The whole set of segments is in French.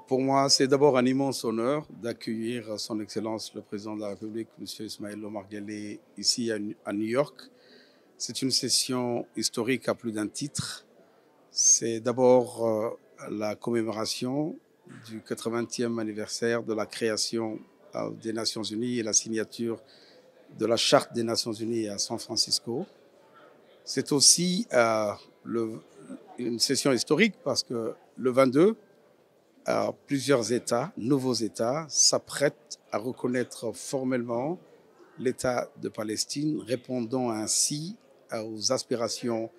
Pour moi, c'est d'abord un immense honneur d'accueillir Son Excellence le Président de la République, M. Ismaël Omar Guelleh, ici à New York. C'est une session historique à plus d'un titre. C'est d'abord la commémoration du 80e anniversaire de la création des Nations Unies et la signature de la Charte des Nations Unies à San Francisco. C'est aussi une session historique parce que le 22, plusieurs États, nouveaux États, s'apprêtent à reconnaître formellement l'État de Palestine, répondant ainsi aux aspirations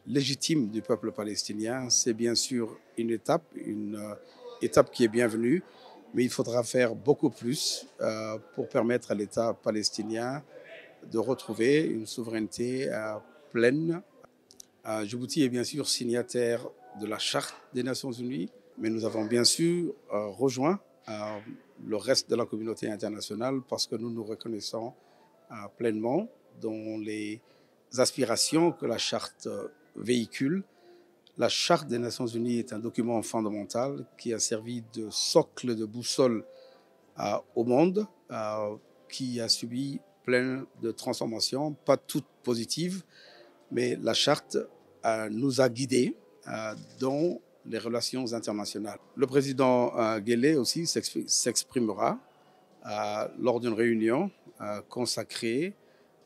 légitimes du peuple palestinien. C'est bien sûr une étape qui est bienvenue, mais il faudra faire beaucoup plus pour permettre à l'État palestinien de retrouver une souveraineté pleine. Djibouti est bien sûr signataire de la Charte des Nations Unies, mais nous avons bien sûr rejoint le reste de la communauté internationale parce que nous nous reconnaissons pleinement dans les aspirations que la Charte véhicule. La Charte des Nations Unies est un document fondamental qui a servi de socle, de boussole au monde, qui a subi plein de transformations, pas toutes positives, mais la Charte nous a guidés dans les relations internationales. Le président Guelleh aussi s'exprimera lors d'une réunion consacrée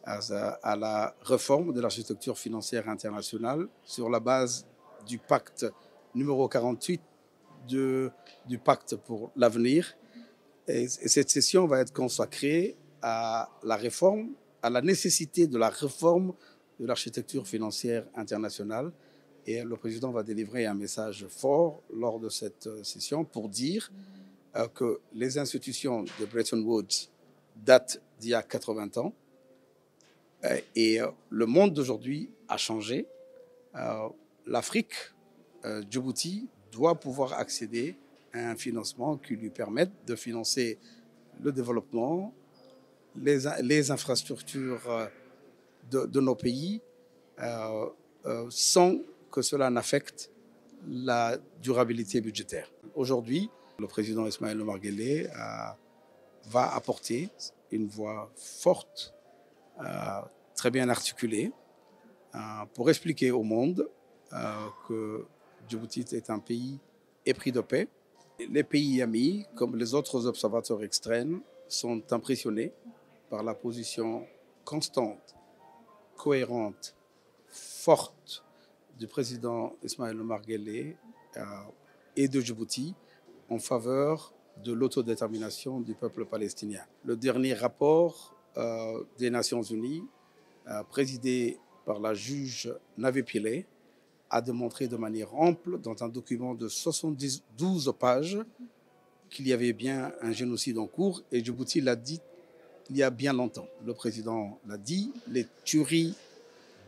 à la réforme de l'architecture financière internationale sur la base du pacte numéro 48 du pacte pour l'avenir. Et cette session va être consacrée à la réforme, à la nécessité de la réforme de l'architecture financière internationale. Et le président va délivrer un message fort lors de cette session pour dire que les institutions de Bretton Woods datent d'il y a 80 ans et le monde d'aujourd'hui a changé. L'Afrique, Djibouti, doit pouvoir accéder à un financement qui lui permette de financer le développement, les infrastructures de nos pays sans que cela n'affecte la durabilité budgétaire. Aujourd'hui, le président Ismaël Omar Guelleh va apporter une voix forte, très bien articulée, pour expliquer au monde que Djibouti est un pays épris de paix. Les pays amis, comme les autres observateurs externes, sont impressionnés par la position constante, cohérente, forte du président Ismaël Omar Guelleh et de Djibouti en faveur de l'autodétermination du peuple palestinien. Le dernier rapport des Nations Unies, présidé par la juge Navi Pillay, a démontré de manière ample, dans un document de 72 pages, qu'il y avait bien un génocide en cours, et Djibouti l'a dit il y a bien longtemps. Le président l'a dit, les tueries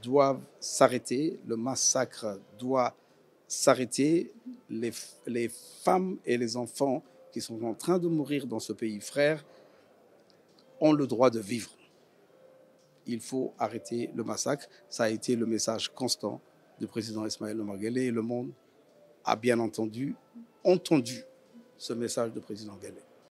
doivent s'arrêter, le massacre doit s'arrêter, les femmes et les enfants qui sont en train de mourir dans ce pays frère ont le droit de vivre. Il faut arrêter le massacre. Ça a été le message constant du président Ismaël Omar Guelleh et le monde a bien entendu ce message du président Guelleh.